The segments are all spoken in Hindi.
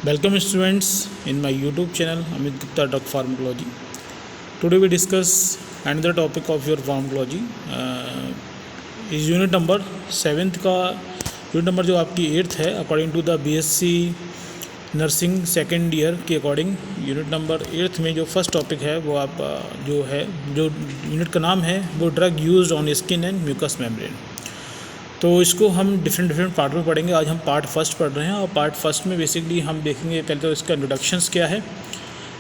Welcome students in my YouTube channel Amit Gupta Drug Pharmacology. Today we discuss another topic of your pharmacology. इस यूनिट नंबर 7th का यूनिट नंबर जो आपकी 8th है according to the BSc nursing second year के अकॉर्डिंग यूनिट नंबर 8th में जो फर्स्ट टॉपिक है वो आप जो यूनिट का नाम है वो drug used on skin and mucus membrane. तो इसको हम डिफरेंट पार्ट में पढ़ेंगे। आज हम पार्ट फर्स्ट पढ़ रहे हैं और पार्ट फर्स्ट में बेसिकली हम देखेंगे पहले तो इसका इंट्रोडक्शंस क्या है,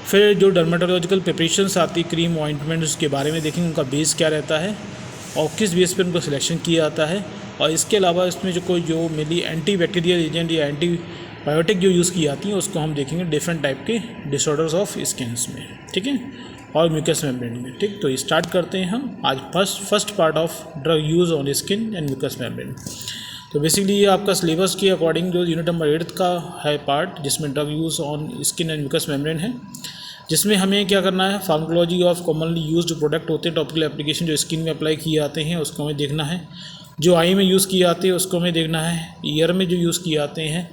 फिर जो डर्मेटोलॉजिकल प्रिपरेशंस आती क्रीम ऑइंटमेंट्स के बारे में देखेंगे, उनका बेस क्या रहता है और किस बेस पर उनका सिलेक्शन किया जाता है, और इसके अलावा इसमें जो मेनली एंटी बैक्टीरियल एजेंट या एंटीबायोटिक जो यूज़ की जाती हैं उसको हम देखेंगे डिफरेंट टाइप के डिसऑर्डर्स ऑफ स्किन्स में, ठीक है, और म्यूकस मेम्ब्रेन में। ठीक, तो स्टार्ट करते हैं हम आज first part of drug use on skin and mucus membrane. तो बेसिकली ये आपका सिलेबस के अकॉर्डिंग जो यूनिट नंबर 8 का है पार्ट, जिसमें drug use on skin and mucus membrane है, जिसमें हमें क्या करना है, pharmacology of commonly used product होते हैं, टॉपिकल एप्लीकेशन जो स्किन में अप्लाई किए जाते हैं उसको हमें देखना है, जो आई में यूज़ किए जाते हैं उसको हमें देखना है, ईयर में जो यूज़ किए जाते हैं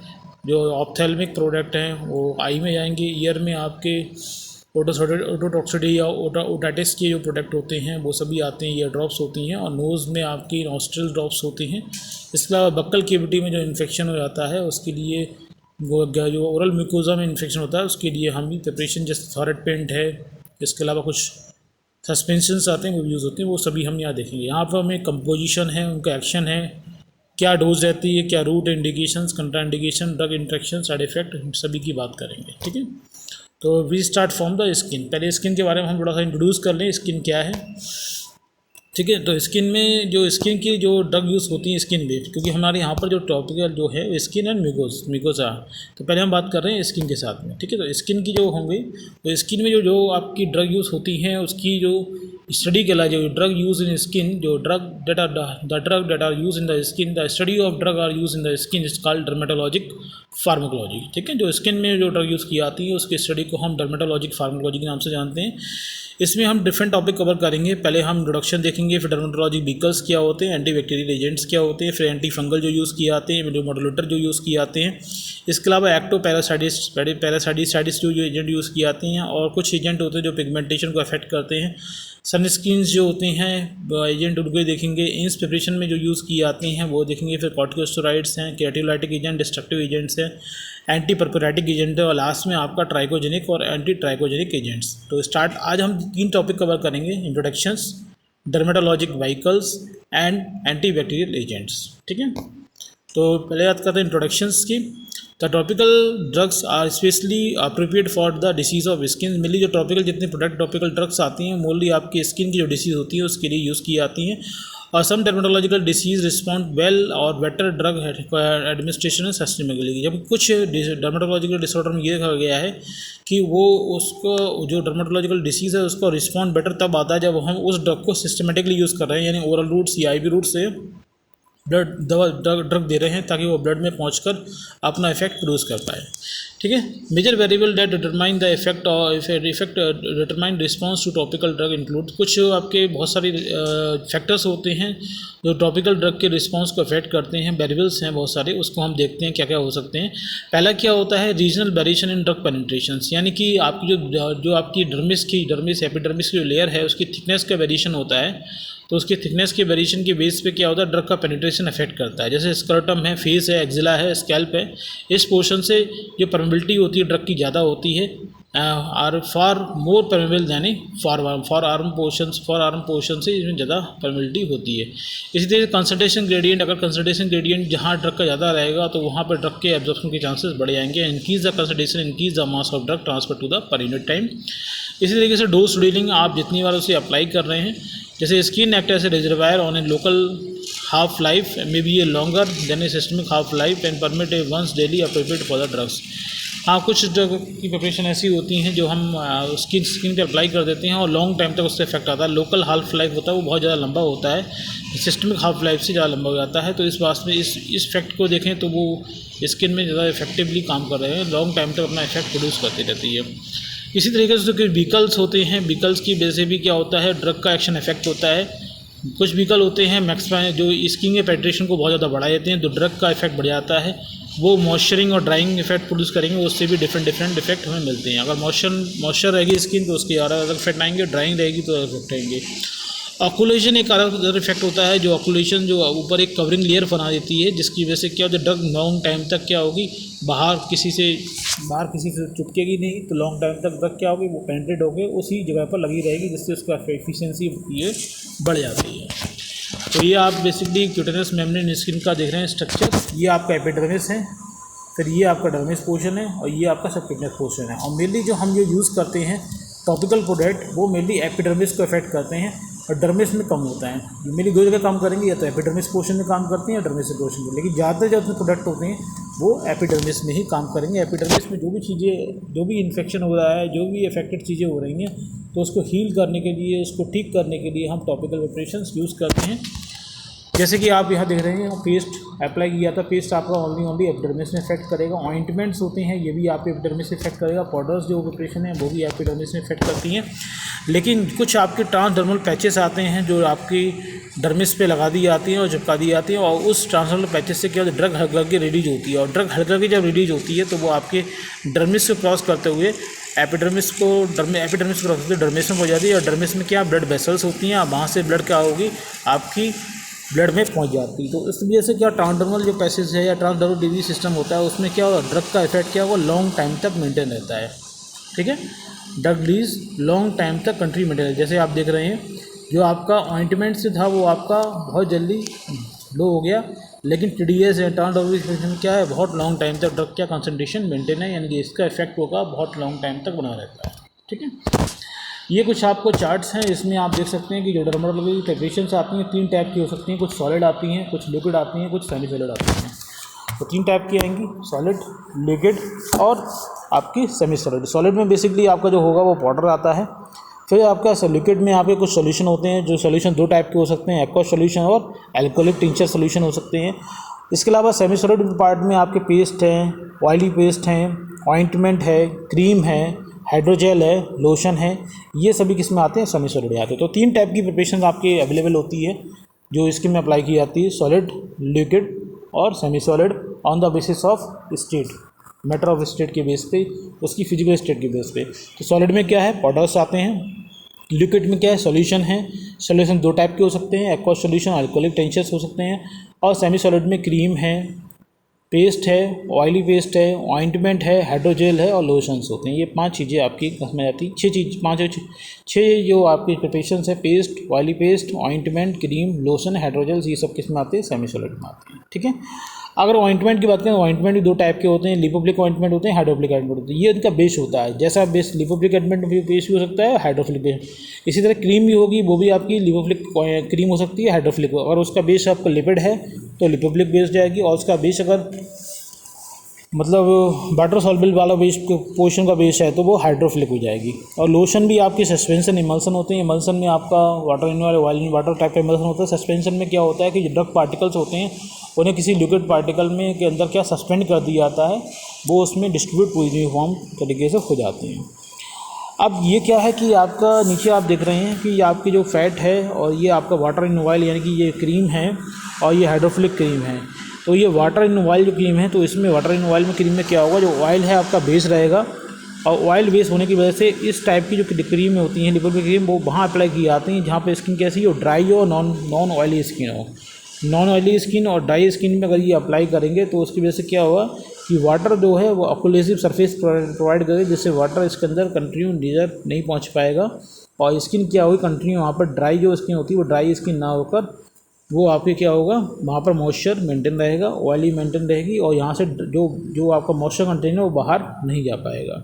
जो ऑप्थेल्मिक प्रोडक्ट हैं वो आई में जाएंगे, ईयर में आपके ओटोटॉक्सिटी या ओटाइटिस के जो प्रोडक्ट होते हैं वो सभी आते हैं, ईयर ड्रॉप्स होती हैं, और नोज़ में आपकी नॉस्ट्रल ड्रॉप्स होती हैं। इसके अलावा बक्कल केविटी में जो इन्फेक्शन हो जाता है उसके लिए वो जो ओरल म्यूकोजा में इन्फेक्शन होता है उसके लिए हम भी प्रिपरेशन जैसे थॉरेट पेंट है, इसके अलावा कुछ सस्पेंशंस आते हैं वो यूज़ होते हैं, वो सभी हम यहाँ देखेंगे। यहाँ पर हमें कंपोजिशन है, उनका एक्शन है, क्या डोज रहती है, क्या route indications, contraindication, drug interaction, side effect, सभी की बात करेंगे। ठीक है, तो we start from the skin. पहले स्किन के बारे में हम थोड़ा सा इंट्रोड्यूस कर लें, स्किन क्या है। ठीक है, तो स्किन में जो स्किन की जो ड्रग यूज़ होती है स्किन में, क्योंकि हमारे यहाँ पर जो टॉपिकल जो है स्किन एंड म्यूकोसा, तो पहले हम बात कर रहे हैं स्किन के साथ में। ठीक है, तो स्किन की जो होंगी तो स्किन में जो आपकी ड्रग यूज़ होती हैं उसकी जो स्टडी के लिए जो ड्रग यूज इन स्किन, जो drug that are use in the skin, the study of drug are use in the skin is called dermatologic pharmacology. ठीक है, जो स्किन में जो ड्रग यूज़ की जाती है उसकी स्टडी को हम डर्मेटोलॉजिक फार्माकोलॉजी के नाम से जानते हैं। इसमें हम डिफरेंट टॉपिक कवर करेंगे। पहले हम इंट्रोडक्शन देखेंगे, फिर डर्मेटोलॉजिक व्हीकल्स क्या होते हैं, एंटी बैक्टीरियल एजेंट्स क्या होते हैं, फिर एंटी फंगल जो यूज़ किए जाते हैं, मोडुलेटर जो यूज़ किए जाते हैं, इसके अलावा एक्टो पैरासाइटिस जो एजेंट यूज़ किए जाते हैं, और कुछ एजेंट होते हैं जो पिगमेंटेशन को अफेक्ट करते हैं, सनस्क्रीन्स जो होते हैं एजेंट उनको देखेंगे, इंस प्रिपरेशन में जो यूज़ की जाती हैं वो देखेंगे, फिर कॉर्टिकोस्टेरॉइड्स हैं, केराटियोलाइटिक एजेंट, डिस्ट्रक्टिव एजेंट्स हैं, एंटी परपोरेटिक एजेंट है, और लास्ट में आपका ट्राइकोजेनिक और एंटी ट्राइकोजेनिक एजेंट्स। तो स्टार्ट आज हम 3 टॉपिक कवर करेंगे, introductions, dermatologic vehicles and anti bacterial agents. ठीक है, तो पहले बात करते हैं इंट्रोडक्शंस की। The topical drugs are specially appropriate for the disease of skin. Mainly जो टॉपिकल जितने प्रोडक्ट टॉपिकल ड्रग्स आती हैं मोस्टली आपकी स्किन की जो डिसीज़ होती है उसके लिए यूज़ की जाती हैं, और सम डर्मेटोलॉजिकल डिसीज़ रिस्पॉन्ड वेल और बेटर ड्रग एडमिनिस्ट्रेशन सिस्टमेटिकली। जब कुछ डर्मेटोलॉजिकल डिसऑर्डर में ये देखा गया है कि वो उसको जो डर्मेटोलॉजिकल डिसीज़ है उसको रिस्पॉन्ड बेटर तब आता है जब हम उस ड्रग को सिस्टमेटिकली यूज़ कर रहे हैं, यानी ओरल रूट्स या IV रूट से ब्लड ड्रग दे रहे हैं ताकि वो ब्लड में पहुंचकर अपना इफेक्ट प्रोड्यूस कर पाए। ठीक है, major variable that determine the effect determine response to topical drug include. कुछ आपके बहुत सारे फैक्टर्स होते हैं जो टॉपिकल ड्रग के रिस्पॉन्स को अफेक्ट करते हैं, वेरिएबल्स हैं बहुत सारे, उसको हम देखते हैं क्या क्या हो सकते हैं। पहला क्या होता है, regional variation in drug penetration, यानी कि आपकी जो आपकी डर्मिस एपिडर्मिस की जो लेयर है उसकी थिकनेस का वेरिएशन होता है, तो उसकी थिकनेस के वेरिएशन के बेस पे क्या होता है, ड्रग का पेनिट्रेशन अफेक्ट करता है। जैसे स्क्रटम है, फेस है, एक्जिला है, स्कैल्प है, इस पोर्शन से जो परमेबिलिटी होती है ड्रग की ज़्यादा होती है, आर फॉर मोर परमेबल, यानी फॉर आर्म पोर्शन से इसमें ज़्यादा परमेबिलिटी होती है। इसी तरह कंसंट्रेशन ग्रेडियंट, अगर कंसंट्रेशन ग्रेडियंट जहाँ ड्रग का ज़्यादा रहेगा तो वहाँ पर ड्रग के एब्जॉर्प्शन के चांसेस बढ़ जाएंगे। Increase the concentration increase the mass of drug transfer to the per unit time. इसी तरीके से डोज शेड्यूलिंग, आप जितनी बार उसे अप्लाई कर रहे हैं, जैसे skin act as a reservoir on a local half life may be a longer than a systemic half life and permit a once daily appropriate for the drugs. हाँ, कुछ ड्रग की प्रिपरेशन ऐसी होती हैं जो हम स्किन पे अप्लाई कर देते हैं और लॉन्ग टाइम तक उससे इफेक्ट आता है। लोकल हाफ लाइफ होता है वो बहुत ज़्यादा लंबा होता है, सिस्टमिक हाफ लाइफ से ज़्यादा लंबा हो जाता है। तो इस बात में इस इफेक्ट को देखें तो वो स्किन में ज़्यादा इफेक्टिवली काम कर रहे हैं, लॉन्ग टाइम तक अपना इफेक्ट प्रोड्यूस करती रहती है। इसी तरीके से जो कि व्हीकल्स होते हैं, व्हीकल्स की वजह से भी क्या होता है, ड्रग का एक्शन इफेक्ट होता है। कुछ व्हीकल होते हैं मैक्स जो स्किन के पेनिट्रेशन को बहुत ज़्यादा बढ़ा देते हैं तो ड्रग का इफेक्ट बढ़ जाता है। वो मॉइस्चरिंग और ड्राइंग इफेक्ट प्रोड्यूस करेंगे, उससे भी डिफरेंट इफेक्ट हमें मिलते हैं। अगर मॉइस्चर रहेगी स्किन तो उसके अलग इफेक्ट आएंगे, ड्राइंग रहेगी तो अलग इफेक्ट आएंगे। ऑकुलेशन एक अलग इफेक्ट होता है, जो ऑकुलेशन जो ऊपर एक कवरिंग लेयर बना देती है, जिसकी वजह से क्या होता है, ड्रग लॉन्ग टाइम तक क्या होगी, बाहर किसी से चिपकेगी नहीं, तो लॉन्ग टाइम तक ड्रग क्या होगी, वो पेनिट्रेट होकर उसी जगह पर लगी रहेगी, जिससे उसका एफिशिएंसी ये बढ़ जाती है। तो ये आप बेसिकली क्यूटेनस मेम्ब्रेन स्किन का देख रहे हैं स्ट्रक्चर। ये आपका एपिडर्मिस है, फिर ये आपका डर्मिस पोर्शन है और ये आपका सबक्यूटेनस पोर्शन है। और मेनली जो हम जो यूज़ करते हैं टॉपिकल प्रोडक्ट, वो मेनली एपिडर्मिस को अफेक्ट करते हैं और डर्मिस में कम होता है। ये मेनली दो जगह काम करेंगे, या तो एपिडर्मिस पोर्शन में काम करते हैं या डर्मिस पोर्शन में, लेकिन ज़्यादातर जो अपने प्रोडक्ट होते हैं वो एपिडर्मिस में ही काम करेंगे। एपिडर्मिस में जो भी चीज़ें, जो भी इन्फेक्शन हो रहा है, जो भी अफेक्टेड चीज़ें हो रही हैं, तो उसको हील करने के लिए, उसको ठीक करने के लिए हम टॉपिकल प्रिपरेशंस यूज़ करते हैं। जैसे कि आप यहाँ देख रहे हैं, पेस्ट अप्लाई किया था, पेस्ट आपका ओनली एपिडर्मिस में इफेक्ट करेगा। ऑइंटमेंट्स होते हैं, ये भी आपके एपिडर्मिस में इफेक्ट करेगा। पाउडर्स जो प्रिपरेशन है वो भी एपिडर्मिस में इफेक्ट करती हैं। लेकिन कुछ आपके ट्रांसडर्मल पैचेस आते हैं जो आपकी डर्मिस पे लगा दी जाती हैं और चिपका दी जाती हैं, और उस ट्रांसडर्मल पैचेस से क्या होता है, ड्रग हल्का के रिलीज होती है, और ड्रग हल्का की जब रिलीज होती है तो वो आपके डर्मिस से क्रॉस करते हुए एपिडर्मिस को क्रॉस करते डर्मिस में हो जाती है। और डर्मिस में क्या ब्लड वेसल्स होती हैं, वहाँ से ब्लड क्या होगी, आपकी ब्लड में पहुंच जाती है। तो इस वजह से क्या ट्रांसडर्मल जो पैसेज है या ट्रांसडर्मल डिलीवरी सिस्टम होता है, उसमें क्या होगा, ड्रग का इफेक्ट क्या होगा, लॉन्ग टाइम तक मेंटेन रहता है। ठीक है, ड्रग रिलीज लॉन्ग टाइम तक कंट्री मेंटेन। जैसे आप देख रहे हैं, जो आपका ऑइंटमेंट से था वो आपका बहुत जल्दी लो हो गया, लेकिन TDS है, ट्रांसडर्मल क्या है, बहुत लॉन्ग टाइम तक ड्रग का कंसंट्रेशन मेंटेन है, यानी कि इसका इफेक्ट होगा बहुत लॉन्ग टाइम तक बना रहता है। ठीक है, ये कुछ आपको चार्ट्स हैं, इसमें आप देख सकते हैं कि जो डर्मेटोलॉजी प्रिपरेशंस आती हैं 3 टाइप की हो सकती हैं, कुछ सॉलिड आती हैं, कुछ लिक्विड आती हैं, कुछ सेमी सॉलिड आती हैं। तो 3 टाइप की आएंगी, सॉलिड, लिक्विड और आपकी सेमी सॉलिड। सॉलिड में बेसिकली आपका जो होगा वो पाउडर आता है। फिर आपका लिक्विड में आपके कुछ सोल्यूशन होते हैं, जो सोल्यूशन 2 टाइप के हो सकते हैं, एक्वा सोल्यूशन और एल्कोहलिक टिंचर सोल्यूशन हो सकते हैं। इसके अलावा सेमी सॉलिड पार्ट में आपके पेस्ट हैं, ऑयली पेस्ट हैं, ऑइंटमेंट है, क्रीम है, हाइड्रोजेल है, लोशन है, ये सभी किस में आते हैं, सेमी सॉलिड में आते हैं। तो 3 टाइप की प्रिपरेशन आपके अवेलेबल होती है जो स्किन में अप्लाई की जाती है, सॉलिड, लिक्विड और semi solid, on the basis of state, matter of state के बेस पे, उसकी फिजिकल स्टेट के बेस पे। तो सॉलिड में क्या है, पाउडर्स आते हैं, लिक्विड में क्या है, सॉल्यूशन है। सॉल्यूशन 2 टाइप के हो सकते हैं, एक्वा सॉल्यूशन, अल्कोहलिक टिंचर्स हो सकते हैं। और सेमी सॉलिड में क्रीम है, पेस्ट है, ऑयली पेस्ट है, ऑइंटमेंट है, हाइड्रोजेल है और लोशंस होते हैं। ये 5 चीज़ें आपकी कसम आती हैं, 6 जो आपकी प्रिपरेशंस है, paste, oily paste, ointment, cream, lotion, hydrogels, ये सब किस में आते हैं, सेमी सॉलिड में आते हैं। ठीक है, अगर ऑइंटमेंट की बात करें, ऑइंटमेंट भी 2 टाइप के होते हैं, लिपोफिलिक ऑइंटमेंट होते हैं, हाइड्रोफिलिक ऑइंटमेंट होते हैं। ये इनका बेस होता है, जैसा बेस लिपोफिलिक ऑइंटमेंट भी बेस भी हो सकता है, हाइड्रोफिलिक बेस। इसी तरह क्रीम भी होगी, वो भी आपकी लिपोफिलिक क्रीम हो सकती है, हाइड्रोफिलिक। अगर उसका बेस आपका लिपिड है तो लिपोफिलिक बेस जाएगी, और उसका बेस अगर मतलब वाटर सॉल्युबल वाला बेस पोर्शन का बेस है तो वो हाइड्रोफिलिक हो जाएगी। और लोशन भी आपकी सस्पेंशन इमल्सन होते हैं। इमल्सन में आपका water in oil in water type का इमल्सन होता है। सस्पेंशन में क्या होता है कि जो ड्रग पार्टिकल्स होते हैं उन्हें किसी लिक्विड पार्टिकल में के अंदर क्या सस्पेंड कर दिया जाता है, वो उसमें डिस्ट्रीब्यूट यूनिफॉर्म तरीके से हो जाते हैं। अब ये क्या है कि आपका नीचे आप देख रहे हैं कि ये आपकी जो फैट है और ये आपका वाटर इन ऑयल यानी कि ये क्रीम है और ये हाइड्रोफिलिक क्रीम है। तो ये वाटर इन ऑयल जो क्रीम है, तो इसमें वाटर इन ऑयल में क्रीम में क्या होगा, जो ऑयल है आपका बेस रहेगा, और ऑयल बेस होने की वजह से इस टाइप की जो क्रीम होती हैं, लिपोफिलिक क्रीम, वो वहाँ अप्लाई की जाती हैं जहाँ पे स्किन कैसी हो, ड्राई हो, नॉन ऑयली स्किन हो। नॉन ऑयली स्किन और ड्राई स्किन में अगर ये अप्लाई करेंगे तो उसकी वजह से क्या होगा कि वाटर जो है वो ऑक्लूसिव सरफेस प्रोवाइड करे, जिससे वाटर इसके अंदर कंटिन्यू नीचे नहीं पहुँच पाएगा, और स्किन क्या होगी कंटिन्यू वहाँ पर ड्राई जो स्किन होती है वो ड्राई स्किन ना होकर वो आपके क्या होगा, वहाँ पर मॉइस्चर मेंटेन रहेगा, ऑयली मेंटेन रहेगी, और यहाँ से जो आपका मॉइस्चर कंटेन है वो बाहर नहीं जा पाएगा।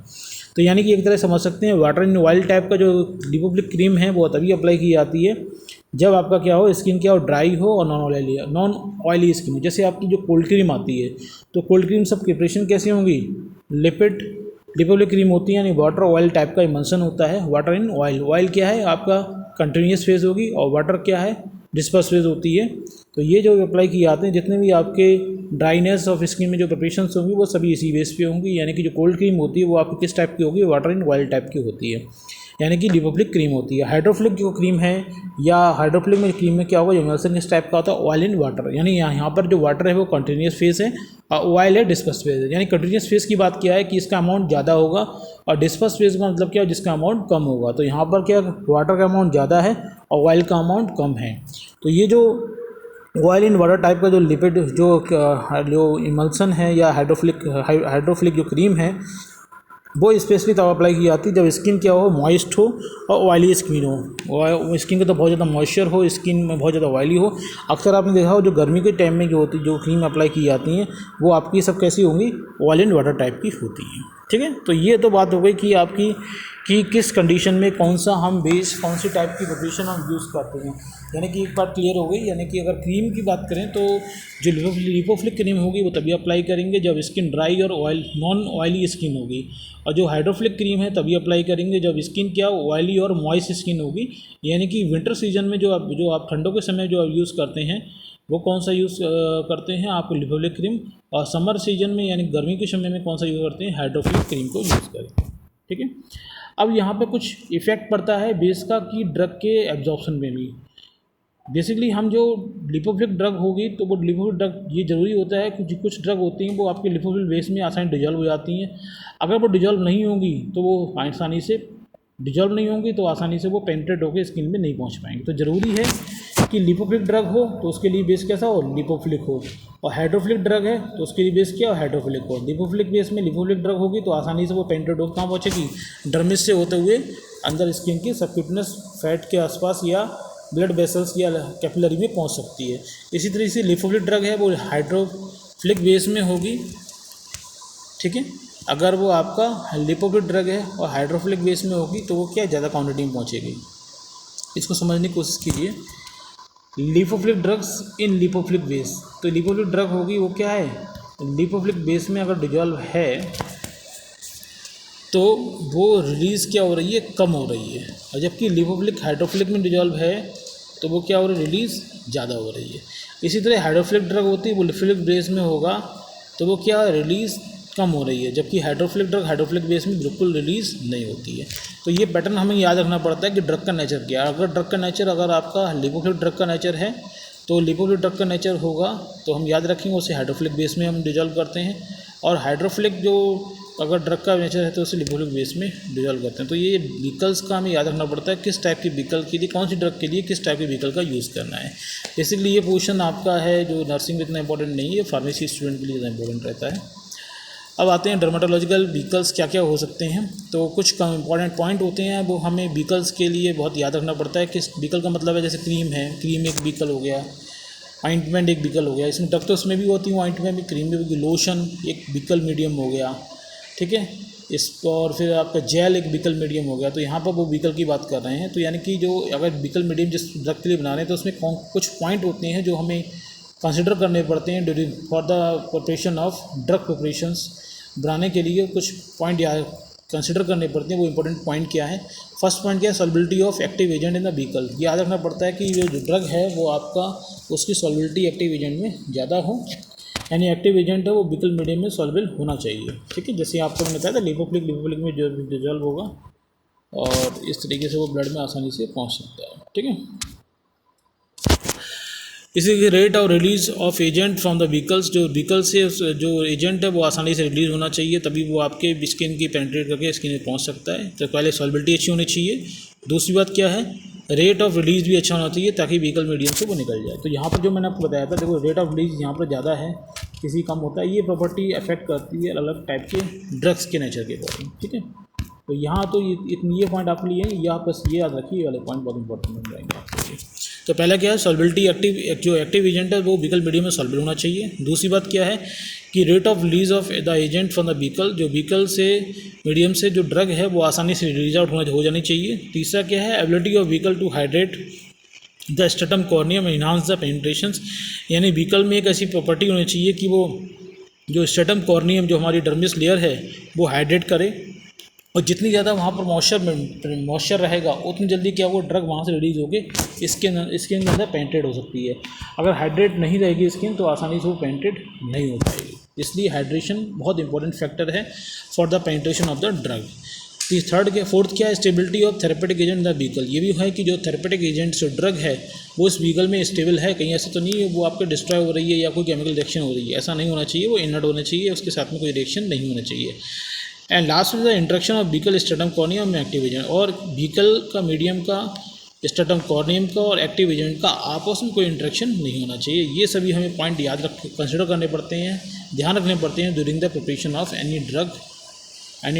तो यानी कि एक तरह समझ सकते हैं वाटर इन ऑयल टाइप का जो लिपोफिलिक क्रीम है वो तभी अप्लाई की जाती है जब आपका क्या हो, स्किन क्या हो, ड्राई हो और नॉन ऑयली स्किन हो। जैसे आपकी जो कोल्ड क्रीम आती है, तो कोल्ड क्रीम सब प्रिपरेशन कैसी होंगी, लिपोफिलिक क्रीम होती है, यानी वाटर ऑयल टाइप का इमल्सन होता है। वाटर इन ऑयल, ऑयल क्या है आपका कंटिन्यूस फेज होगी, और वाटर क्या है डिस्पर्स फेज होती है। तो ये जो अप्लाई किए जाते हैं, जितने भी आपके ड्राइनेस ऑफ स्किन में जो प्रिपरेशंस होंगी वो सभी इसी बेस पे होंगी। यानी कि जो कोल्ड क्रीम होती है वो आपकी किस टाइप की होगी, वाटर इन ऑयल टाइप की होती है। यानी कि लिपोफिलिक क्रीम होती है। हाइड्रोफिलिक जो क्रीम है या हाइड्रोफिलिक में क्रीम में क्या होगा, जो इमल्सन इस टाइप का होता है ऑयल इन वाटर, यानी यहाँ पर जो वाटर है वो कंटिन्यूस फेज है और ऑयल है डिस्पर्स फेज है। यानी कंटिन्यूस फेज की बात किया है कि इसका अमाउंट ज़्यादा होगा और डिस्पर्स फेज का मतलब क्या है, जिसका अमाउंट कम होगा। तो यहाँ पर क्या वाटर का अमाउंट ज़्यादा है और ऑयल का अमाउंट कम है। तो ये जो ऑयल इन वाटर टाइप का जो लिपिड जो इमल्सन है या हाइड्रोफिलिक जो क्रीम है वो स्पेशली तब अप्लाई की जाती है जब स्किन क्या हो, मॉइस्ट हो और ऑयली स्किन हो। स्किन का तो बहुत ज़्यादा मॉइस्चर हो, स्किन में बहुत ज़्यादा ऑयली हो। अक्सर आपने देखा हो जो गर्मी के टाइम में जो क्रीम अप्लाई की जाती हैं वो आपकी सब कैसी होंगी, ऑयल इन वाटर टाइप की होती हैं। ठीक है, तो ये तो बात हो गई कि आपकी किस कंडीशन में कौन सा हम बेस, कौन सी टाइप की प्रिपरेशन हम यूज़ करते हैं। यानी कि एक बात क्लियर हो गई, यानी कि अगर क्रीम की बात करें तो जो लिपोफिलिक क्रीम होगी वो तभी अप्लाई करेंगे जब स्किन ड्राई और नॉन ऑयली स्किन होगी, और जो हाइड्रोफिलिक क्रीम है तभी अप्लाई करेंगे जब स्किन क्या ऑयली और मॉइस्ट स्किन होगी। यानी कि विंटर सीजन में जो आप ठंडों के समय जो आप यूज़ करते हैं वो कौन सा यूज़ करते हैं आप, लिपोफिलिक क्रीम, और समर सीजन में यानी गर्मी के समय में कौन सा यूज़ करते हैं, हाइड्रोफिलिक क्रीम को यूज़ करें। ठीक है, अब यहाँ पे कुछ इफ़ेक्ट पड़ता है बेस का कि ड्रग के एब्जॉर्प्शन में भी। बेसिकली हम जो लिपोफिलिक ड्रग होगी तो वो लिपोफिलिक ड्रग ये ज़रूरी होता है कि कुछ ड्रग होती हैं वो आपके लिपोफिलिक बेस में आसानी डिजॉल्व हो जाती हैं। अगर वो डिजॉल्व नहीं होंगी तो वो आसानी से डिजॉल्व नहीं होंगी तो आसानी से वो पेनिट्रेट होकर स्किन में नहीं पहुंच पाएंगे। तो ज़रूरी है कि लिपोफिलिक ड्रग हो तो उसके लिए बेस कैसा हो, लिपोफिलिक हो, और हाइड्रोफिलिक ड्रग है तो उसके लिए बेस क्या हो, हाइड्रोफिलिक हो। लिपोफिलिक बेस में लिपोफिलिक ड्रग होगी तो आसानी से वो पेनिट्रेट होकर कहाँ पहुँचेगी, डर्मिस से होते हुए अंदर स्किन की सबक्यूटेनियस फैट के आसपास या ब्लड वेसल्स या कैपिलरी में पहुंच सकती है। इसी तरीके से लिपोफिलिक ड्रग है वो हाइड्रोफिलिक बेस में होगी। ठीक है, अगर वो आपका लिपोफिलिक ड्रग है और हाइड्रोफिलिक बेस में होगी तो वो क्या ज़्यादा क्वांटिटी में पहुंचेगी। इसको समझने की कोशिश कीजिए। Lipophilic drugs in lipophilic base, तो लिपोफिलिक ड्रग होगी वो क्या है, लिपोफिलिक बेस में अगर डिजॉल्व है तो वो रिलीज़ क्या हो रही है, कम हो रही है, और जबकि लिपोफिलिक हाइड्रोफिलिक में डिजॉल्व है तो वो क्या हो रही है, रिलीज़ ज़्यादा हो रही है। इसी तरह हाइड्रोफिलिक ड्रग होती है वो लिपोफिलिक बेस में होगा तो वो क्या रिलीज़ कम हो रही है, जबकि हाइड्रोफिलिक ड्रग हाइड्रोफिलिक बेस में बिल्कुल रिलीज़ नहीं होती है। तो ये पैटर्न हमें याद रखना पड़ता है कि ड्रग का नेचर क्या है। अगर ड्रग का नेचर, अगर आपका लिपोफिलिक ड्रग का नेचर है तो लिपोफिलिक ड्रग का नेचर होगा तो हम याद रखेंगे उसे हाइड्रोफिलिक बेस में हम डिजॉल्व करते हैं, और हाइड्रोफिलिक जो अगर ड्रग का नेचर है तो उसे लिपोफिलिक बेस में डिजॉल्व करते हैं। तो ये व्हीकल्स का हमें याद रखना पड़ता है किस टाइप के व्हीकल के लिए, कौन सी ड्रग के लिए किस टाइप के व्हीकल का यूज़ करना है। बेसिकली ये पोर्शन आपका है जो नर्सिंग में इतना इंपॉर्टेंट नहीं है, फार्मेसी स्टूडेंट के लिए ज़्यादा इंपॉर्टेंट रहता है। अब आते हैं डर्माटोलॉजिकल व्हीकल्स क्या क्या हो सकते हैं। तो कुछ कम इंपॉर्टेंट पॉइंट होते हैं वो हमें व्हीकल्स के लिए बहुत याद रखना पड़ता है। किस व्हीकल का मतलब है, जैसे क्रीम है, क्रीम एक व्हीकल हो गया, ऑइंटमेंट एक व्हीकल हो गया, इसमें ड्रग तो उसमें भी होती है, ऑइंटमेंट भी, क्रीम में भी, लोशन एक व्हीकल मीडियम हो गया। ठीक है, और फिर आपका जेल एक व्हीकल मीडियम हो गया। तो यहाँ पर वो व्हीकल की बात कर रहे हैं। तो यानी कि जो अगर व्हीकल मीडियम जिस ड्रग के लिए बना रहे हैं तो उसमें कुछ पॉइंट होते हैं जो हमें कंसिडर करने पड़ते हैं during for the preparation of drug preparations. बनाने के लिए कुछ पॉइंट कंसिडर करने पड़ते हैं। वो इंपॉर्टेंट पॉइंट क्या है, फर्स्ट पॉइंट क्या है, solubility of active agent in the vehicle. याद रखना पड़ता है कि जो ड्रग है वो आपका उसकी सॉल्बिलिटी एक्टिव एजेंट में ज़्यादा हो, यानी एक्टिव एजेंट है वो व्हीकल मीडियम में सॉल्वेबल होना चाहिए। ठीक है, जैसे आपको मैंने बताया था लिपोफिलिक में जो डिजॉल्व होगा और इस तरीके से वो ब्लड में आसानी से पहुंच सकता है। ठीक है, इसी के रेट और release of agent from the vehicles, जो व्हीकल से जो एजेंट है वो आसानी से रिलीज़ होना चाहिए, तभी वो आपके स्किन की पेनिट्रेट करके स्किन में पहुंच सकता है। तो पहले सॉल्बिलिटी अच्छी होनी चाहिए। दूसरी बात क्या है, रेट ऑफ रिलीज़ भी अच्छा होना चाहिए ताकि व्हीकल मीडियम से वो निकल जाए। तो यहाँ पर जो मैंने आपको बताया था, देखो रेट ऑफ रिलीज़ यहाँ पर ज़्यादा है, किसी कम होता है। ये प्रॉपर्टी अफेक्ट करती है अलग टाइप के ड्रग्स के नेचर के अकॉर्डिंग। ठीक है, तो यहाँ तो ये पॉइंट आपके लिए है, या बस ये याद रखिए, ये वाले पॉइंट बहुत इंपॉर्टेंट बन जाएंगे आपके लिए। तो पहला क्या है, सॉल्बिलिटी जो एक्टिव एजेंट है वो व्हीकल मीडियम में सॉल्वेबल होना चाहिए। दूसरी बात क्या है कि rate of release of the agent from the vehicle, जो व्हीकल से मीडियम से जो ड्रग है वो आसानी से रिलीज आउट हो जानी चाहिए। तीसरा क्या है, ability of vehicle to hydrate the stratum corneum enhance the penetrations, यानी व्हीकल में एक ऐसी प्रॉपर्टी होनी चाहिए कि वो जो स्ट्रेटम कॉर्नियम जो हमारी डर्मिस लेयर है वो हाइड्रेट करे, और जितनी ज़्यादा वहाँ पर मॉइस्चर रहेगा उतनी जल्दी क्या वो ड्रग वहाँ से रिलीज होकर स्किन के अंदर पेनिट्रेट हो सकती है। अगर हाइड्रेट नहीं रहेगी स्किन तो आसानी से वो पेनिट्रेट नहीं हो पाएगी। इसलिए हाइड्रेशन बहुत इंपॉर्टेंट फैक्टर है for the penetration of the drug. Fourth क्या है, stability of therapeutic agent in the vehicle. ये भी है कि जो थेरेपेटिक एजेंट जो ड्रग है वो इस व्हीकल में स्टेबल है, कहीं ऐसा तो नहीं है वो आपके डिस्ट्रॉय हो रही है या कोई केमिकल रिएक्शन हो रही है, ऐसा नहीं होना चाहिए। वो इनर्ट होना चाहिए, उसके साथ में कोई रिएक्शन नहीं होना चाहिए। एंड लास्ट में the interaction of vehicle stratum corneum में एक्टिव एजेंट, और व्हीकल का मीडियम का स्ट्रेटम कॉर्नियम का और एक्टिव एजेंट का आपस में कोई इंट्रैक्शन नहीं होना चाहिए। ये सभी हमें पॉइंट याद रख कंसिडर करने पड़ते हैं, ध्यान रखने पड़ते हैं during the preparation of any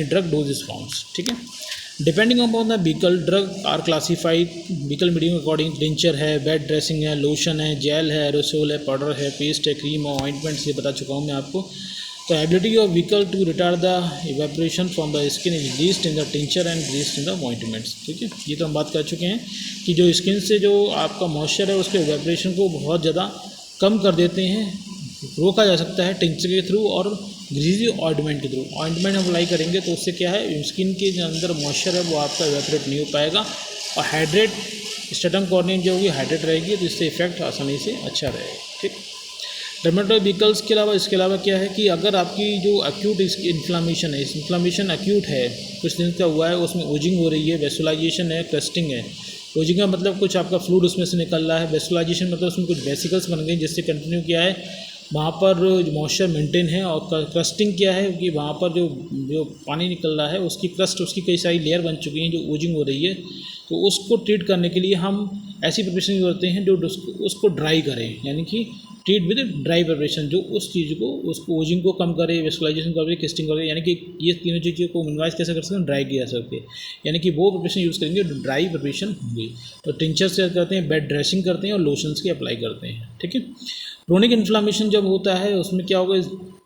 drug dosages forms. ठीक है, depending upon the vehicle drug are classified vehicle medium according. Tincture है, बेड ड्रेसिंग है, लोशन है, जेल है, एरोसोल है, पाउडर है, पेस्ट है, क्रीम और ऑइंटमेंट्स, ये बता चुका हूँ मैं आपको। तो ability of vehicle to retard the evaporation from the skin is least in the tincture and least in the ointments. ठीक है, ये तो हम बात कर चुके हैं कि जो स्किन से जो आपका मॉइस्चर है उसके इवेपोरेशन को बहुत ज़्यादा कम कर देते हैं, रोका जा सकता है टिंचर के थ्रू और ग्रीजी ऑइंटमेंट के थ्रू। ऑइंटमेंट हम अप्लाई करेंगे तो उससे क्या है, स्किन के जो अंदर मॉइस्चर है वो आपका इवेपोरेट नहीं हो पाएगा और हाइड्रेट स्ट्रेटम कॉर्नियम जो होगी हाइड्रेट रहेगी, तो इससे इफेक्ट आसानी से अच्छा रहेगा। ठीक, डर्मेटोलॉजी व्हीकल्स के अलावा इसके अलावा क्या है कि अगर आपकी जो एक्यूट इन्फ्लामेशन है, इस इन्फ्लामेशन एक्यूट है, कुछ दिन का हुआ है, उसमें ओजिंग हो रही है, वेसुलाइजेशन है, क्रस्टिंग है। ओजिंग का मतलब कुछ आपका फ्लूइड उसमें से निकल रहा है, वेसुलाइजेशन मतलब उसमें कुछ वेसिकल्स बन गए जिससे कंटिन्यू क्या है वहाँ पर मॉइस्चर मेंटेन है, और क्रस्टिंग क्या है कि वहाँ पर जो पानी निकल रहा है उसकी क्रस्ट, उसकी कई सारी लेयर बन चुकी हैं जो ओजिंग हो रही है। तो उसको ट्रीट करने के लिए हम ऐसी प्रिपरेशन यूज करते हैं जो उसको ड्राई करें, यानी कि ट्रीट विद ड्राई प्रिपरेशन, जो उस चीज़ को उसको ओजिंग को कम करे, वेस्कुलाइजेशन करे, किस्टिंग करे, यानी कि ये तीनों चीज़ों को मिनिमाइज कैसे कर सकते हैं, ड्राई किया जा सकते हैं, यानी कि वो प्रिपरेशन यूज़ करेंगे जो ड्राई प्रिपरेशन होगी। तो टिंचर से करते हैं, बेड ड्रेसिंग करते हैं और लोशंस की अप्लाई करते हैं। ठीक है, क्रोनिक इन्फ्लामेशन जब होता है उसमें क्या होगा,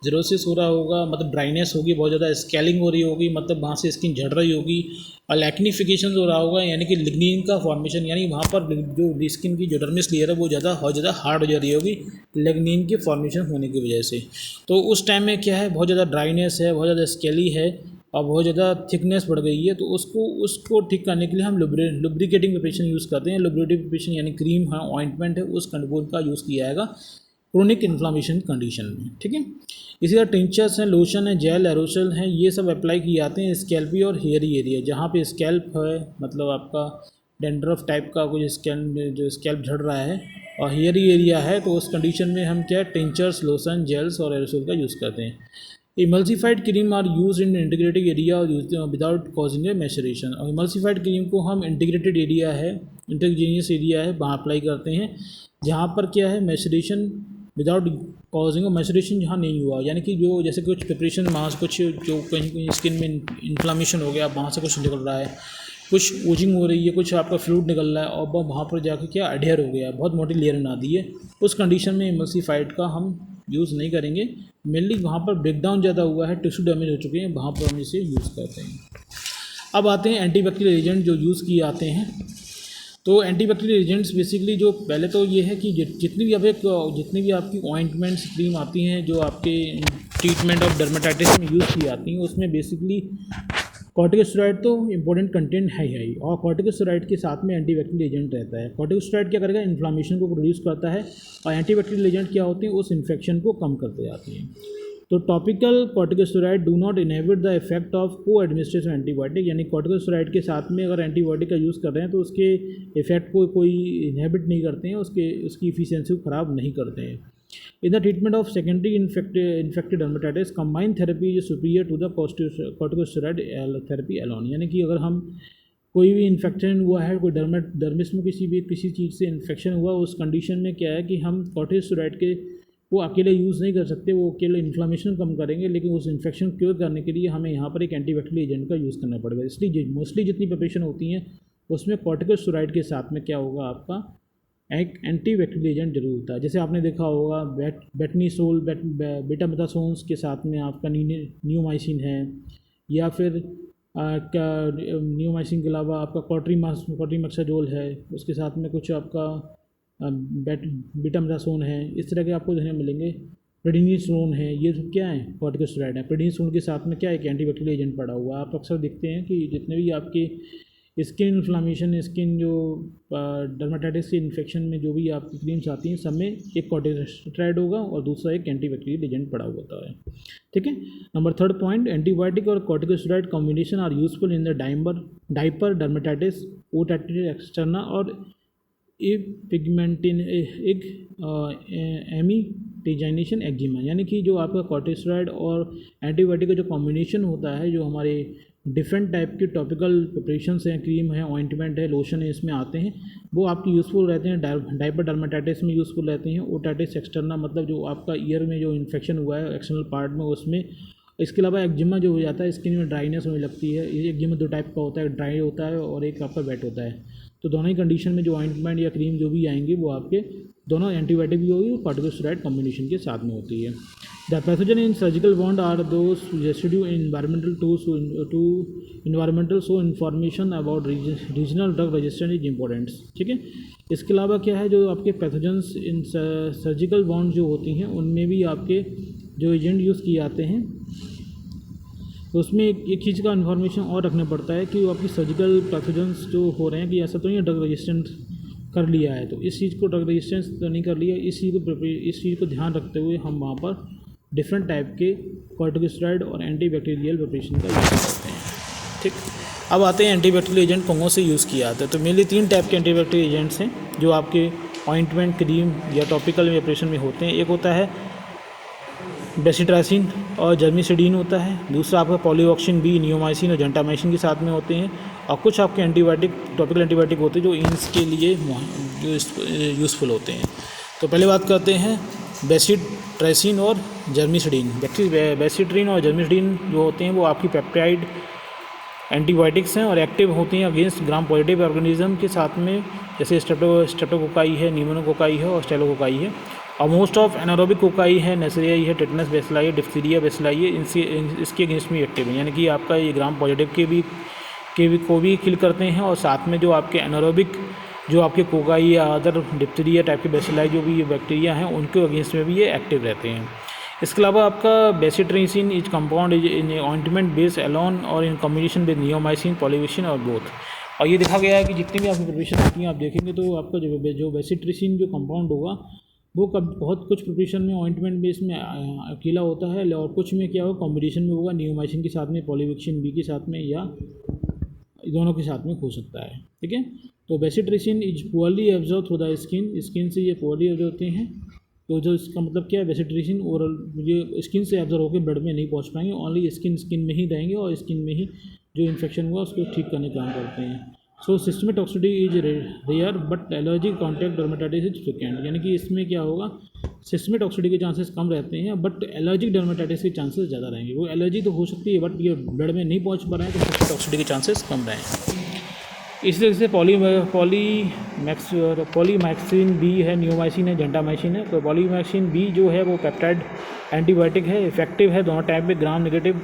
जीरोसिस हो रहा होगा, मतलब ड्राइनेस होगी, बहुत ज़्यादा स्केलिंग हो रही होगी, मतलब वहाँ से स्किन झड़ रही होगी, और लैक्निफिकेशन हो रहा होगा, यानी कि लिग्निन का फॉर्मेशन, यानी वहाँ पर जो स्किन की जो डर्मिस लेयर है वो बहुत ज़्यादा हार्ड हो जा रही होगी लिग्निन के फॉर्मेशन होने की वजह से। तो उस टाइम में क्या है, बहुत ज़्यादा ड्राइनेस है, बहुत ज़्यादा स्केली है और बहुत ज़्यादा थिकनेस बढ़ गई है, तो उसको ठीक करने के लिए हम लुब्रिकेटिंग प्रिपरेशन यूज़ करते हैं। लुब्रिकेटिंग प्रिपरेशन यानी क्रीम है, ऑइंटमेंट है, उस कंट्रोल का यूज़ किया जाएगा क्रोनिक इन्फ्लामेशन कंडीशन में। ठीक है, इसी तरह टिंचर्स हैं, लोशन है, जेल, एरोसल हैं, ये सब अप्लाई किए जाते हैं स्कैल्पी और हेयरी एरिया, जहाँ पे स्कैल्प है, मतलब आपका डेंड्रफ टाइप का कुछ जो स्कैल्प झड़ रहा है, और हेयरी एरिया है, तो उस कंडीशन में हम क्या टिंचर्स, लोशन, जेल्स और एरोसल का यूज़ करते हैं। Emulsified cream are use in integrated area without causing a maturation, और इमल्सिफाइड क्रीम को हम इंटीग्रेटेड एरिया है, इंटरजीनियस एरिया है, वहाँ अप्लाई करते हैं जहाँ पर क्या है मैचुरेशन विदाउट कॉजिंग मैचुरेशन जहाँ नहीं हुआ, यानी कि जो जैसे कुछ प्रिपरेशन वहाँ से कुछ जो कहीं स्किन में इन्फ्लामेशन हो गया, वहाँ से कुछ निकल रहा है, कुछ ओजिंग हो रही है, कुछ आपका फ्लूइड निकल रहा है और वहाँ पर जाकर क्या अडेयर हो गया, बहुत मोटी लेयर बना दी है, उस कंडीशन में इमल्सिफाइड का हम यूज़ नहीं करेंगे। मेनली वहाँ पर ब्रेकडाउन ज़्यादा हुआ है, टिश्यू डैमेज हो चुके हैं, वहाँ पर हम इसे यूज़ करते हैं। अब आते हैं एंटीबैक्टीरियल एजेंट जो यूज़ किए जाते हैं। तो एंटीबैक्टीरियल एजेंट्स बेसिकली जो पहले तो ये है कि जितनी भी आपकी ऑइंटमेंट्स, क्रीम आती हैं जो आपके ट्रीटमेंट ऑफ डर्मेटाइटिस में यूज़ की जाती हैं, उसमें बेसिकली कॉर्टिकोस्टेरॉइड तो इंपॉर्टेंट कंटेंट है ही, और कॉर्टिकोस्टेरॉइड के साथ में एंटीबैक्टीरियल एजेंट रहता है। कॉर्टिकोस्टेरॉइड क्या करेगा, इन्फ्लामेशन को प्रोड्यूस करता है, और एंटीबैक्टीरियल एजेंट क्या होते हैं, उस इन्फेक्शन को कम करते जाते हैं। तो topical corticosteroid do not inhibit the effect of को एडमिनिस्ट्रेशन एंटीबायोटिक, यानी कॉर्टिकोस्टेरॉइड के साथ में अगर एंटीबायोटिक का यूज़ कर रहे हैं तो उसके इफेक्ट को कोई इनहिबिट नहीं करते हैं, उसकी इफिशियंसी को ख़राब नहीं करते हैं। In the treatment of secondary infected dermatitis combined therapy is superior to the corticosteroid therapy alone, यानी कि अगर हम कोई भी इन्फेक्शन हुआ है, कोई डर्मिस में किसी चीज़ से इन्फेक्शन हुआ, उस कंडीशन में क्या है कि हम कॉर्टिकोस्टेरॉइड के वो अकेले यूज़ नहीं कर सकते, वो अकेले इन्फ्लामेशन कम करेंगे, लेकिन उस इन्फेक्शन क्योर करने के लिए हमें यहाँ पर एक एंटीबैक्टीरियल एजेंट का यूज़ करना पड़ेगा। इसलिए मोस्टली जितनी प्रिपरेशन होती हैं उसमें कॉर्टिकोस्टेरॉइड के साथ में क्या होगा, आपका एक एंटीबैक्टीरियल एजेंट जरूर होता है। जैसे आपने देखा होगा बेटनीसोल, बेटामेथासोन्स के साथ में आपका नियोमाइसिन है, या फिर नियोमाइसिन के अलावा आपका कॉट्रीमैक्साजोल है, उसके साथ में कुछ आपका बेटामेथासोन है, इस तरह के आपको देखने मिलेंगे। प्रेडिनिसोन है, ये सब क्या है, कॉर्टिकोस्टेरॉइड है। प्रेडिनिसोन के साथ में क्या एक एंटीबैक्टीरियल एजेंट पड़ा हुआ है। आप अक्सर देखते हैं कि जितने भी आपके स्किन इन्फ्लामेशन, स्किन जो डर्माटाइटिस से इन्फेक्शन में जो भी आपकी क्रीम्स आती हैं सब में एक कॉर्टिकोस्टेरॉइड होगा और दूसरा एक एंटीबैक्टीरियल एजेंट पड़ा होता है। ठीक है। नंबर 3 पॉइंट, एंटीबायोटिक और corticosteroid combination are useful in the diaper dermatitis, otitis externa और पिगमेंटिन एमीटिजाइनेशन एक्जिमा। यानी कि जो आपका कॉर्टिकोस्टेरॉइड और एंटीबायोटिक का जो कॉम्बिनेशन होता है, जो हमारे डिफरेंट टाइप के टॉपिकल प्रिपरेशंस हैं, क्रीम है, ऑइंटमेंट है, लोशन है, इसमें आते हैं, वो आपकी यूज़फुल रहते हैं। डाइपर डर्माटाइटिस में यूज़फुल रहते हैं। ओटाइटिस एक्सटर्ना मतलब जो आपका ईयर में जो इन्फेक्शन हुआ है एक्सटर्नल पार्ट में, उसमें। इसके अलावा एक्जिमा जो हो जाता है, स्किन में ड्राइनेस होने लगती है। एक्जिमा 2 टाइप का होता है, ड्राई होता है और एक आपका वेट होता है। तो दोनों ही कंडीशन में जो ऑइंटमेंट या क्रीम जो भी आएंगे वो आपके दोनों एंटीबायोटिक भी होगी और कॉर्टिकोस्टेरॉइड कॉम्बिनेशन के साथ में होती है। The pathogen in surgical wound are those residue in environmental to environmental, so information about regional drug resistance is important. ठीक है। इसके अलावा क्या है, जो आपके पैथोजन्स इन सर्जिकल वॉन्ड जो होती हैं उनमें भी आपके जो एजेंट यूज़ किए जाते हैं, तो उसमें एक चीज़ का इन्फॉर्मेशन और रखना पड़ता है कि वो आपकी सर्जिकल पैथोजन्स जो हो रहे हैं कि ऐसा तो नहीं ड्रग रेजिस्टेंस कर लिया है, तो इस चीज़ को ड्रग रेजिस्टेंस तो नहीं कर लिया, इस चीज़ को ध्यान रखते हुए हम वहाँ पर डिफरेंट टाइप के कॉर्टिकोस्टेरॉइड और एंटीबैक्टीरियल प्रिपरेशन का यूज़ करते हैं। ठीक। अब आते हैं एंटीबैक्टीरियल एजेंट कौन से यूज़ किया जाता है। तो मेनली 3 टाइप के एंटीबैक्टीरियल एजेंट्स हैं जो आपके ऑइंटमेंट, क्रीम या टॉपिकल में प्रिपरेशन में होते हैं। एक होता है बेसिट्रासिन और जर्मीसिडीन होता है। दूसरा आपका पॉलीऑक्सिन बी, नियोमाइसिन और जेंटामाइसिन के साथ में होते हैं। और कुछ आपके एंटीबायोटिक, टॉपिकल एंटीबायोटिक होते हैं जो इंस के लिए जो यूज़फुल होते हैं। तो पहले बात करते हैं बेसिट्रासिन और जर्मीसिडीन। बेसिट्रीन और जर्मीसिडीन जो होते हैं वो आपकी पेप्टाइड एंटीबायोटिक्स हैं और एक्टिव होती हैं अगेंस्ट ग्राम पॉजिटिव ऑर्गेनिज्म के साथ में, जैसे स्ट्रेप्टोकोकाई है, निमोनोकोकाई है और स्टेलोकोकाई है। और मोस्ट ऑफ एनारोबिक कोकाई है, नेसरिया है, टेटनस बेसिलाई है, डिप्थीरिया बेसिलाई है, इसके अगेंस्ट में एक्टिव है। यानी कि आपका ये ग्राम पॉजिटिव को भी किल करते हैं और साथ में जो आपके एनारोबिक जो आपके कोकाई या अदर डिप्थीरिया टाइप के बेसिलाई जो भी बैक्टीरिया हैं उनके अगेंस्ट में भी ये एक्टिव रहते हैं। इसके अलावा आपका bacitracin is compound is in ointment base alone और in combination with neomycin, polymyxin और बोथ। और ये देखा गया है कि जितनी भी आपकी प्रिपरेशन होती हैं आप देखेंगे तो आपका जो बेसिट्रिसिन जो कंपाउंड होगा वो बहुत कुछ प्रिपरेशन में ऑइंटमेंट बेस में अकेला होता है और कुछ में क्या होगा कॉम्बिनेशन में होगा, नियोमाइसिन के साथ में, पॉलीविशिन बी के साथ में या दोनों के साथ में हो सकता है। ठीक है। तो bacitracin is poorly absorb through the skin से ये पुअरली एब्जॉर्ब होते हैं। तो जो इसका मतलब क्या है, बेसिट्रिसिन ओरल ये स्किन से एब्जॉर्ब होकर ब्लड में नहीं पहुंच पाएंगे, ओनली स्किन में ही रहेंगे और स्किन में ही जो इन्फेक्शन हुआ उसको ठीक करने का काम करते हैं। So systemic toxicity is rare but allergy contact dermatitis is frequent. यानी कि इसमें क्या होगा, सिस्टमिक टॉक्सिसिटी के चांसेस कम रहते हैं बट एलर्जिक डर्मेटाइटिस के चांसेस ज़्यादा रहेंगे। वो एलर्जी तो हो सकती है बट ये ब्लड में नहीं पहुंच पा रहे हैं तो सिस्टमिक टॉक्सिसिटी के चांसेस कम रहेंगे। इस तरह से पॉलीमैक्सिन बी है, नियोमाइसिन है, जेंटामाइसिन है। तो पॉलीमैक्सिन बी जो है वो पेप्टाइड एंटीबायोटिक है, इफेक्टिव है दोनों टाइप में, ग्राम नेगेटिव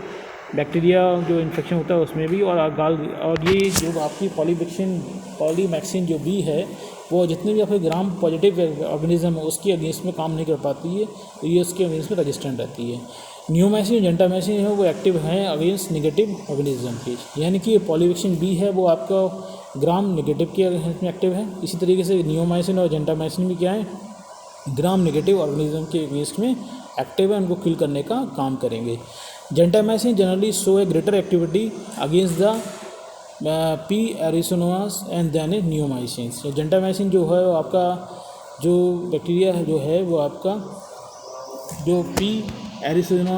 बैक्टीरिया जो इन्फेक्शन होता है उसमें भी। और ये जो आपकी पॉलीमैक्सिन जो बी है वो जितने भी आपके ग्राम पॉजिटिव ऑर्गेनिज्म है उसके अगेंस्ट में काम नहीं कर पाती है, तो ये उसके अगेंस्ट में रेजिस्टेंट रहती है। नियोमाइसिन जेंटामाइसिन है वो एक्टिव हैं अगेंस्ट नेगेटिव ऑर्गेनिज्म के। यानी कि पॉलीमैक्सिन बी है वो आपका ग्राम नेगेटिव के अगेंस्ट में एक्टिव है। इसी तरीके से नियोमाइसिन और जेंटामाइसिन भी क्या है, ग्राम नेगेटिव ऑर्गेनिज्म के अगेंस्ट में एक्टिव है, उनको किल करने का काम करेंगे। Gentamicin generally show a greater activity against the P aeruginosa and than neomycin. Gentamicin जो है आपका जो बैक्टीरिया जो है वो आपका जो पी एरिसोना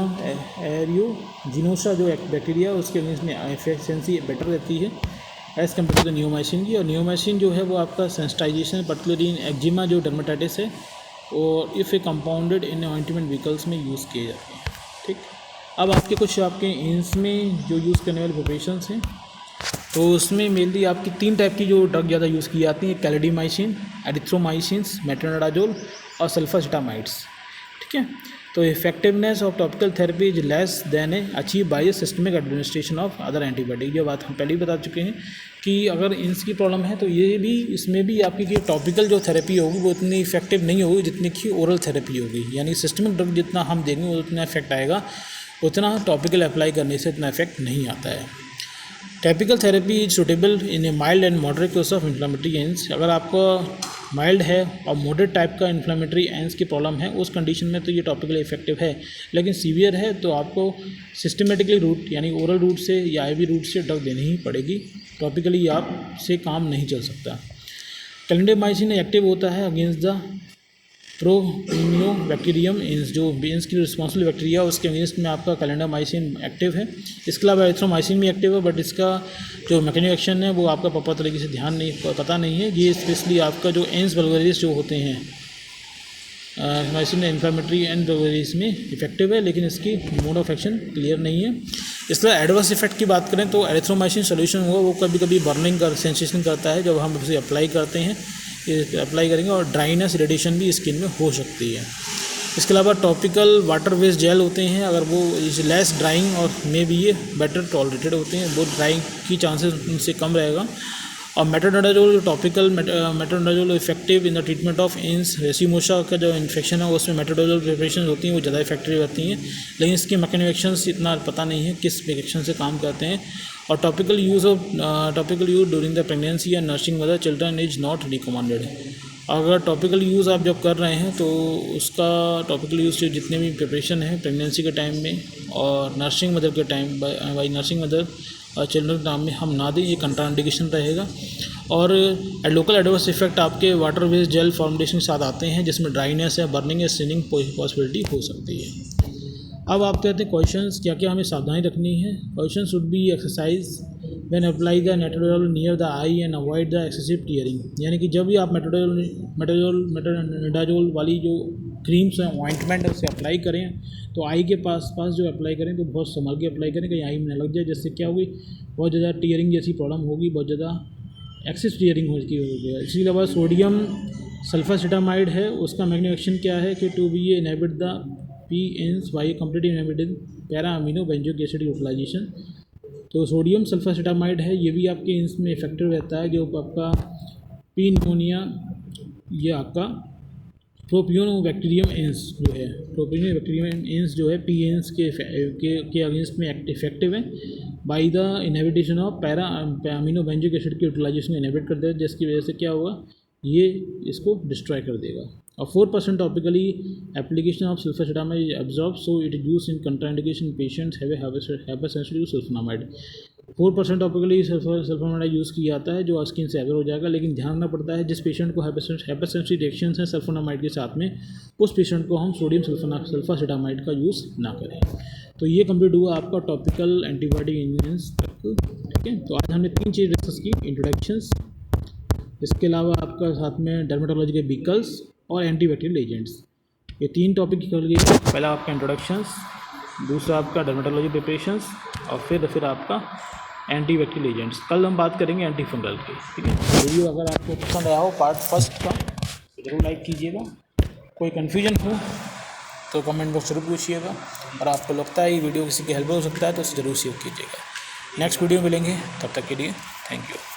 एरियोजिनोसा जो बैक्टीरिया उसके अगेंस्ट में एफिशिएंसी बेटर रहती है as compare to the neomycin की। और नियोमाइसिन जो है वो आपका सेंसिटाइजेशन पर्टिकुलरली इन एक्जिमा जो डर्मेटाइटिस है और if a compounded in ointment vehicles में यूज़ किए जाते हैं। ठीक। अब आपके कुछ आपके इंस में जो यूज़ करने वाले प्रिपरेशंस हैं तो उसमें मेनली आपकी 3 टाइप की जो ड्रग ज़्यादा यूज़ की जाती हैं, कैलिडीमाइसिन, एरिथ्रोमाइसिन्स, मेट्रोनिडाजोल और सल्फासिटामाइड्स। ठीक है। तो effectiveness of topical therapy is less than achieve by systemic administration of other antibiotic. ये बात हम पहले ही बता चुके हैं कि अगर इंस की प्रॉब्लम है तो ये भी इसमें भी आपकी जो टॉपिकल जो थेरेपी होगी वो इतनी इफेक्टिव नहीं होगी जितनी कि ओरल थेरेपी होगी। यानी सिस्टमिक ड्रग जितना हम देंगे उतना इफेक्ट आएगा, उतना टॉपिकल अप्लाई करने से इतना इफेक्ट नहीं आता है। Topical therapy is suitable in a mild and moderate case of inflammatory एंस। अगर आपको माइल्ड है और मॉडरेट टाइप का इन्फ्लामेटरी एंस की प्रॉब्लम है उस कंडीशन में तो ये टॉपिकली इफेक्टिव है, लेकिन सीवियर है तो आपको सिस्टमेटिकली रूट यानी ओरल रूट से या आईवी रूट से ड्रग देनी ही पड़ेगी। टॉपिकली आपसे काम नहीं चल सकता। क्लेंडामाइसिन एक्टिव होता है अगेंस्ट द प्रोइम्यूनोबैक्टीरियम एंस, जो एंस की रिस्पॉन्सिबल बैक्टीरिया उसके अगेंस्ट में आपका क्लेंडामाइसिन एक्टिव है। इसके अलावा एरिथ्रोमाइसिन भी एक्टिव है, बट इसका जो मैकेनिकल एक्शन है वो आपका प्रॉपर तरीके से पता नहीं है। ये स्पेशली आपका जो एंस वल्गरिस जो होते हैं माइसिन इन्फ्लामेटरी एंड वल्गरिस में इफेक्टिव है, लेकिन इसकी मोड ऑफ एक्शन क्लियर नहीं है। इसलिए एडवर्स इफेक्ट की बात करें तो एरिथ्रोमाइसिन सोल्यूशन हुआ वो कभी कभी बर्निंग का सेंसेशन करता है जब हम उसे अप्लाई करते हैं, अप्लाई करेंगे, और ड्राइनेस इरिटेशन भी स्किन में हो सकती है। इसके अलावा टॉपिकल वाटर बेस्ड जेल होते हैं, अगर वो इज लेस ड्राइंग और मे बी ये बेटर टॉलरेटेड होते हैं, वो ड्राइंग की चांसेस उनसे कम रहेगा। और metronidazole topical metronidazole effective in the treatment of एंस रेसिमोसा का जो इन्फेक्शन है उसमें मेट्रोनिडाजोल प्रिपरेशन होती हैं वो ज़्यादा इफेक्टिव रहती हैं, लेकिन इसके मैकेनिकल एक्शंस इतना पता नहीं है किस एक्शन से काम करते हैं। और topical use during the pregnancy and nursing mother children is not recommended. अगर टॉपिकल यूज़ आप जब कर रहे हैं तो उसका टॉपिकल यूज़ से जितने भी प्रिपरेशन है प्रेगनेंसी के टाइम में और नर्सिंग मदर के टाइम बाई नर्सिंग मदर और चिल्ड्रन के टाइम में हम ना दें, ये कंट्राइंडिकेशन रहेगा। और लोकल एडवर्स इफेक्ट आपके वाटर बेस्ड जेल फॉर्मुलेशन के साथ आते हैं जिसमें ड्राइनेस है, बर्निंग या स्टिनिंग पॉसिबिलिटी हो सकती है। अब आप कहते हैं क्वेश्चंस क्या क्या हमें सावधानी रखनी है। Question should be exercise when apply the metronidazole near the I and avoid the excessive tearing, यानी कि जब भी आप मेट्रोनिडाजोल वाली जो क्रीम्स हैं ऑइंटमेंट उसे अप्लाई करें तो आई के पास जो अप्लाई करें तो बहुत संभल के अप्लाई करें, कहीं आई में न लग जाए, जिससे क्या होगी बहुत ज़्यादा टीयरिंग जैसी प्रॉब्लम होगी, बहुत ज़्यादा एक्सेस टीयरिंग होगी। इसके अलावा सोडियम सल्फासिटामाइड है, उसका मैकेनिकल एक्शन क्या है कि to be inhibit the PNs by completely inhibiting para-amino benzoic acid utilization. तो सोडियम सल्फासिटामाइड है, ये भी आपके इंस में इफेक्टिव रहता है, जो आपका पी न्यूमोनिया, ये आपका प्रोपियोनोबैक्टीरियम एंस जो है, प्रोपियोनोबैक्टीरियम एंस जो है PNs के अगेंस्ट में इफेक्टिव है by the inhibition of para-amino benzoic acid की यूटिलाइजेशन को इनहिबिट कर देगा, जिसकी वजह से क्या होगा ये इसको डिस्ट्रॉय कर देगा। और 4% topically application of sulfacetamide is absorb, so it is use in contraindication patients have hypersensitive to sulfonamide. 4% topically sulfonamide use किया जाता है जो स्किन से एब्जॉर्ब हो जाएगा, लेकिन ध्यान रखना पड़ता है जिस पेशेंट को हाइपरसेंसिटिव रिएक्शंस हैं सल्फोनामाइड के साथ में उस पेशेंट को हम सोडियम सल्फासिटामाइड का यूज़ ना करें। तो ये कंप्लीट हुआ आपका टॉपिकल एंटीबायोटिक इंजेक्शंस तक। ठीक है, तो आज हमने 3 चीज़ डिस्कस की, इंट्रोडक्शंस, इसके अलावा आपका साथ में डर्मेटोलॉजी के व्हीकल्स और एंटीबैक्टीरियल एजेंट्स, ये 3 टॉपिक कर लिए। पहला आपका इंट्रोडक्शंस, दूसरा आपका डर्मेटोलॉजी प्रिपरेशंस और फिर आपका एंटीबैक्टीरियल एजेंट्स। कल हम बात करेंगे एंटी फंगल की। ठीक है, वीडियो अगर आपको पसंद आया हो पार्ट फर्स्ट का तो ज़रूर लाइक कीजिएगा। कोई कन्फ्यूजन हो तो कमेंट बॉक्स जरूर पूछिएगा, और आपको लगता है ये वीडियो किसी की हेल्प हो सकता है तो उसे ज़रूर शेयर कीजिएगा। नेक्स्ट वीडियो मिलेंगे, तब तक के लिए थैंक यू।